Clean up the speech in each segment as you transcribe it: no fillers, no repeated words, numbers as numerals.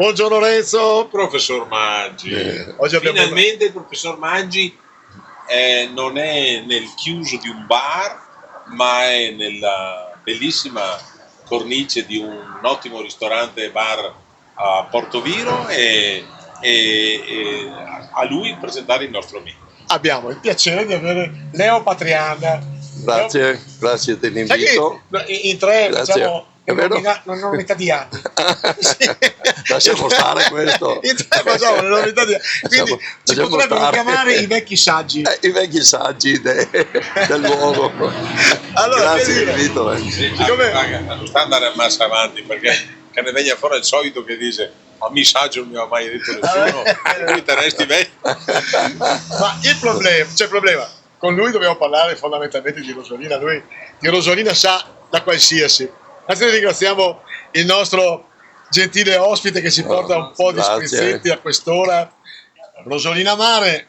Buongiorno Renzo. Professor Maggi, Oggi abbiamo... finalmente il professor Maggi non è nel chiuso di un bar, ma è nella bellissima cornice di un ottimo ristorante e bar a Portoviro e a lui presentare il nostro amico. Abbiamo il piacere di avere Leo Patriana. Grazie, grazie dell'invito. In tre Grazie. facciamo È vero? un'enormità di anni. Sì. Lasciamo stare questo. In tre facciamo un'enormità di anni. Quindi ci potrebbero chiamare i vecchi saggi. I vecchi saggi del luogo. Allora, grazie dell'invito. Non sta andare a massa avanti perché che ne venga fuori il solito che dice ma mi saggio non mi ha mai detto nessuno, lui te resti vecchio. Ma il problema, con lui dobbiamo parlare fondamentalmente di Rosolina. Lui di Rosolina sa da qualsiasi. Anzi, ringraziamo il nostro gentile ospite che ci porta un po' di sprizzetti a quest'ora. Rosolina Mare,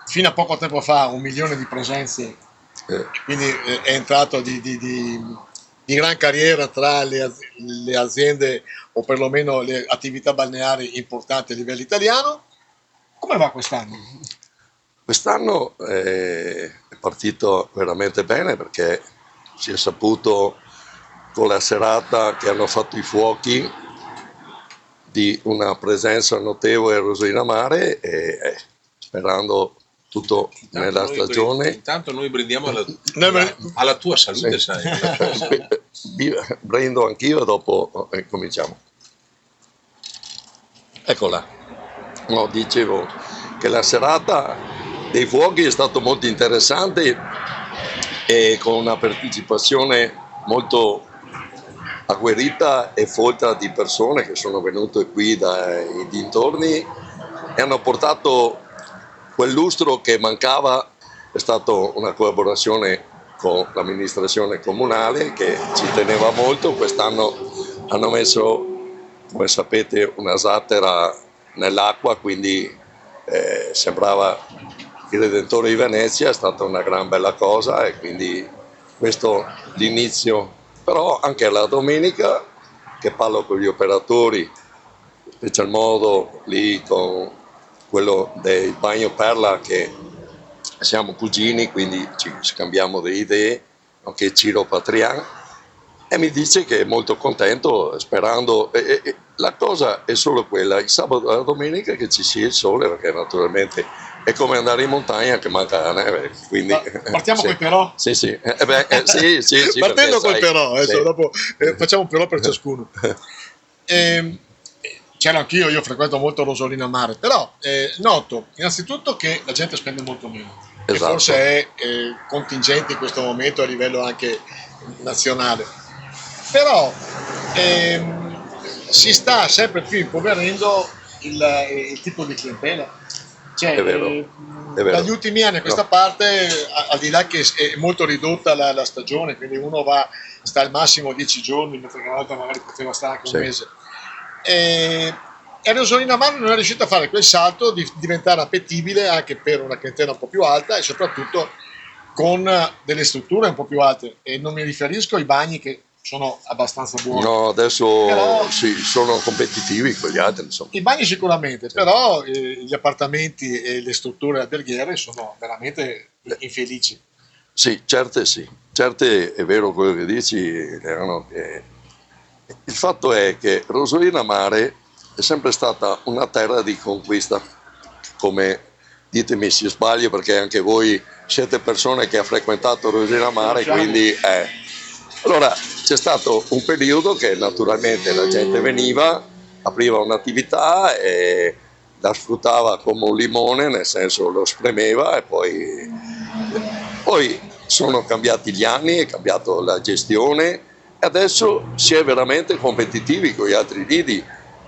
fino a poco tempo fa 1 milione di presenze, quindi è entrato di gran carriera tra le aziende o perlomeno le attività balneari importanti a livello italiano. Come va quest'anno? Quest'anno è partito veramente bene perché si è saputo con la serata che hanno fatto i fuochi di una presenza notevole a Rosolina Mare e sperando tutto nella stagione. Intanto noi brindiamo alla tua salute, sì. sai. Brindo anch'io e dopo cominciamo. Eccola. No, dicevo che la serata dei fuochi è stata molto interessante e con una partecipazione molto agguerrita e folta di persone che sono venute qui dai dintorni e hanno portato quel lustro che mancava. È stata una collaborazione con l'amministrazione comunale che ci teneva molto. Quest'anno hanno messo, come sapete, una zattera nell'acqua, quindi sembrava il Redentore di Venezia. È stata una gran bella cosa e quindi questo l'inizio. Però anche la domenica che parlo con gli operatori, in special modo lì con quello del Bagno Perla, che siamo cugini, quindi ci scambiamo delle idee, anche Ciro Patrian, e mi dice che è molto contento, sperando, e la cosa è solo quella, il sabato e la domenica che ci sia il sole, perché naturalmente è come andare in montagna che manca la neve. Quindi, partiamo sì. col però? Sì. sì, Partendo col però, adesso sì. Dopo facciamo un però per ciascuno. C'ero anch'io, io frequento molto Rosolina Mare, però noto innanzitutto che la gente spende molto meno, che Esatto. forse è contingente in questo momento a livello anche nazionale, però si sta sempre più impoverendo il tipo di clientela. Cioè, È vero. Dagli ultimi anni a questa parte, al di là che è molto ridotta la stagione, quindi uno sta al massimo 10 giorni, mentre una volta magari poteva stare anche un mese. E Rosolina Mare non è riuscita a fare quel salto di diventare appetibile anche per una clientela un po' più alta e soprattutto con delle strutture un po' più alte. E non mi riferisco ai bagni che sono abbastanza buoni. No, adesso però, sì, sono competitivi con gli altri, insomma. I bagni sicuramente, però gli appartamenti e le strutture alberghiere sono veramente infelici. Sì, certe è vero quello che dici, Leonardo, che il fatto è che Rosolina Mare è sempre stata una terra di conquista, come ditemi se sbaglio, perché anche voi siete persone che ha frequentato Rosolina Mare, quindi allora c'è stato un periodo che naturalmente la gente veniva, apriva un'attività e la sfruttava come un limone, nel senso lo spremeva e poi sono cambiati gli anni, è cambiata la gestione e adesso si è veramente competitivi con gli altri lidi.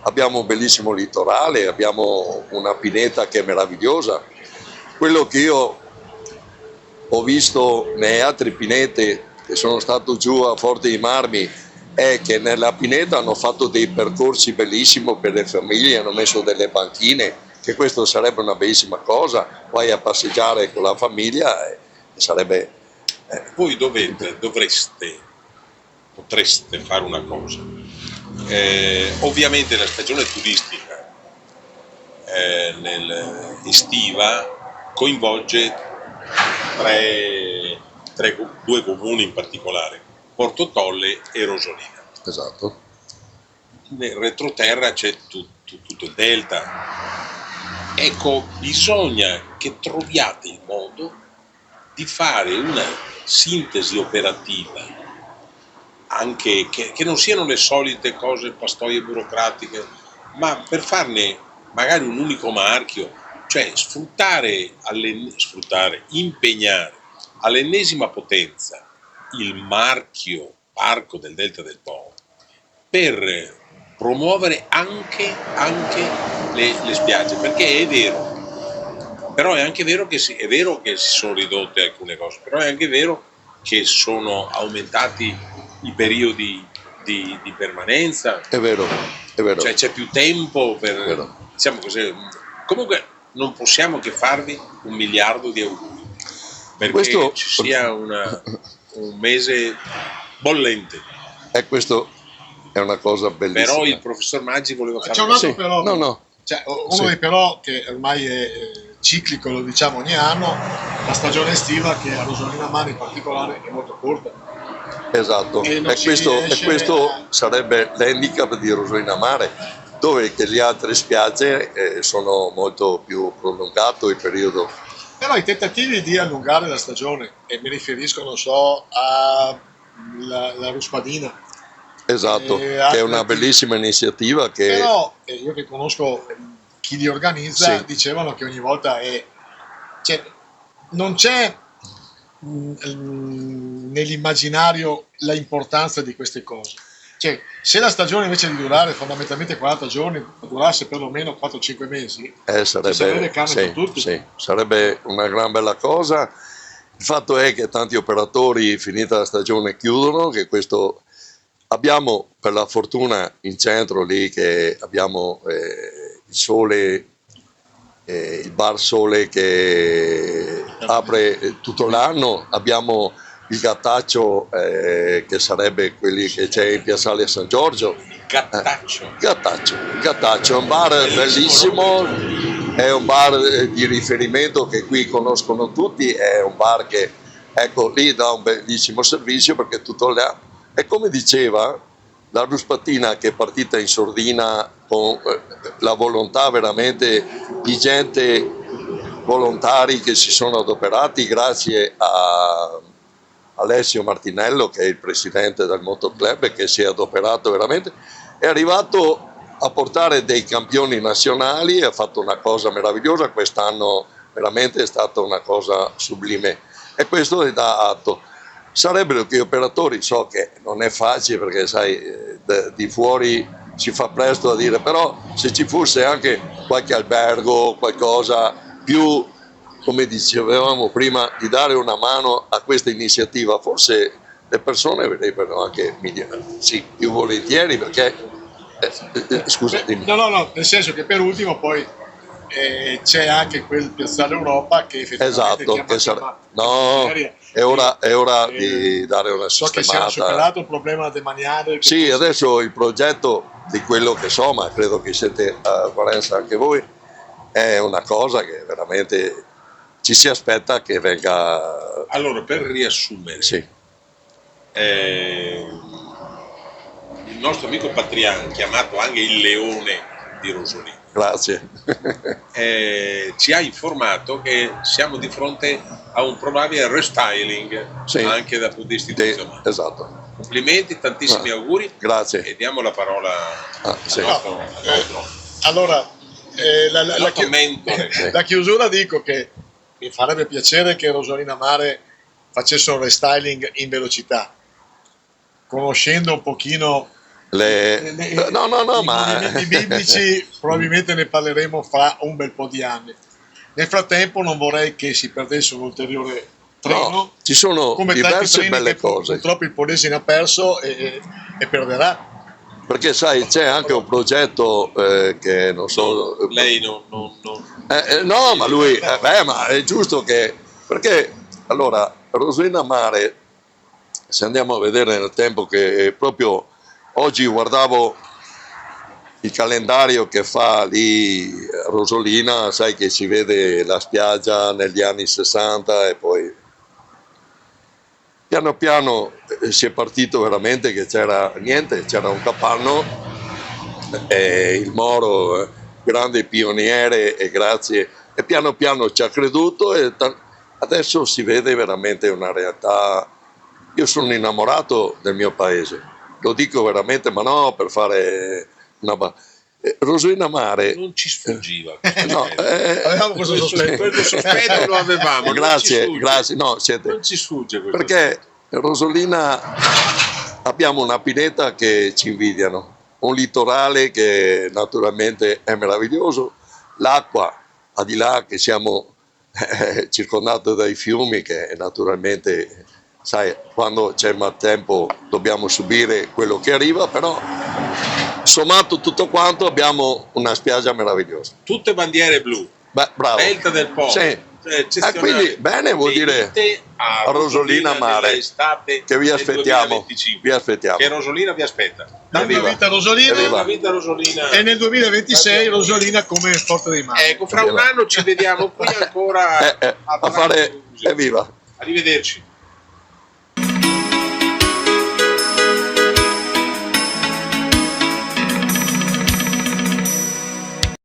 Abbiamo un bellissimo litorale, abbiamo una pineta che è meravigliosa. Quello che io ho visto nelle altre pinete che sono stato giù a Forte dei Marmi è che nella pineta hanno fatto dei percorsi bellissimi per le famiglie, hanno messo delle banchine, che questo sarebbe una bellissima cosa, vai a passeggiare con la famiglia e sarebbe... Voi potreste fare una cosa, Ovviamente la stagione turistica estiva coinvolge due comuni in particolare, Porto Tolle e Rosolina. Esatto. Nel retroterra c'è tutto il delta. Ecco, bisogna che troviate il modo di fare una sintesi operativa, anche che non siano le solite cose pastoie burocratiche, ma per farne magari un unico marchio, cioè impegnare all'ennesima potenza il marchio Parco del Delta del Po per promuovere anche le spiagge, perché è vero, però è anche vero che è vero che si sono ridotte alcune cose, però è anche vero che sono aumentati i periodi di permanenza. È vero. Cioè c'è più tempo per, diciamo così. Comunque non possiamo che farvi 1 miliardo di auguri, perché ci sia un mese bollente. E questo è una cosa bellissima. Però il professor Maggi voleva fare... C'è un altro però, no. Cioè, uno dei però che ormai è ciclico, lo diciamo ogni anno, la stagione estiva, che a Rosolina Mare in particolare è molto corta. Esatto, e questo sarebbe l'handicap di Rosolina Mare, dove che le altre spiagge sono molto più prolungato il periodo. Però i tentativi di allungare la stagione, e mi riferisco, non so, alla Ruspadina. Esatto, che è una bellissima iniziativa. Però io che conosco chi li organizza, dicevano che ogni volta non c'è nell'immaginario la importanza di queste cose. Cioè, se la stagione invece di durare fondamentalmente 40 giorni durasse perlomeno 4-5 mesi, sarebbe carne per tutti. Sì, sarebbe una gran bella cosa. Il fatto è che tanti operatori, finita la stagione, chiudono, che questo abbiamo per la fortuna in centro lì che abbiamo il Sole, il Bar Sole che apre tutto l'anno, abbiamo il Gattaccio che sarebbe quelli che c'è in Piazzale San Giorgio. Gattaccio è un bar bellissimo, è un bar di riferimento che qui conoscono tutti, è un bar che ecco lì dà un bellissimo servizio perché tutto l'anno. E come diceva, la Ruspatina che è partita in sordina con la volontà veramente di gente, volontari che si sono adoperati grazie a Alessio Martinello che è il presidente del Motoclub e che si è adoperato veramente, è arrivato a portare dei campioni nazionali, ha fatto una cosa meravigliosa, quest'anno veramente è stata una cosa sublime e questo ne dà atto. Sarebbero che gli operatori, so che non è facile perché sai di fuori si fa presto a dire, però se ci fosse anche qualche albergo, qualcosa più, come dicevamo prima, di dare una mano a questa iniziativa, forse le persone verrebbero anche più volentieri perché scusa, dimmi. No, nel senso che per ultimo poi c'è anche quel Piazzale Europa che effettivamente è ora di dare una sistemata. So che si è superato il problema demaniale. Sì, adesso il progetto di quello che so, ma credo che siete a Valenza anche voi, è una cosa che veramente ci si aspetta che venga. Allora, per riassumere, il nostro amico Patrian, chiamato anche il Leone di Rosolina, grazie, ci ha informato che siamo di fronte a un probabile restyling anche dal punto di vista istituzionale. Esatto. Complimenti, tantissimi auguri. Grazie. E diamo la parola al nostro. Allora, la chiusura dico che mi farebbe piacere che Rosolina Mare facesse un restyling in velocità, conoscendo un pochino i biblici, probabilmente ne parleremo fra un bel po' di anni. Nel frattempo non vorrei che si perdesse un ulteriore treno, ci sono come diverse belle cose. Purtroppo il Polesine ha perso e perderà. Perché sai, c'è anche un progetto che non so. Lei non. No, ma lui. Ma è giusto che. Perché allora, Rosolina Mare, se andiamo a vedere nel tempo che proprio oggi guardavo il calendario che fa lì Rosolina, sai che si vede la spiaggia negli anni 60 e poi piano piano si è partito veramente che c'era niente, c'era un capanno e il Moro, grande pioniere e grazie, e piano piano ci ha creduto e adesso si vede veramente una realtà. Io sono innamorato del mio paese, lo dico veramente, ma no per fare una... Rosolina Mare non ci sfuggiva. no, avevamo questo sospetto. Questo sospetto lo avevamo. grazie, no, siete, non ci sfugge questo perché Rosolina abbiamo una pineta che ci invidiano, un litorale che naturalmente è meraviglioso, l'acqua al di là che siamo circondati dai fiumi che naturalmente, sai, quando c'è il maltempo dobbiamo subire quello che arriva, però sommato tutto quanto abbiamo una spiaggia meravigliosa. Tutte bandiere blu. Beh, bravo. Delta del Po. Sì. Quindi bene, vuol dire a Rosolina Mare, che vi aspettiamo, vi aspettiamo. Che Rosolina vi aspetta. Dando vita a Rosolina, Evviva. Vita Rosolina. E nel 2026 Rosolina come forte dei mari. Ecco, fra un anno ci vediamo qui ancora a fare evviva. Arrivederci.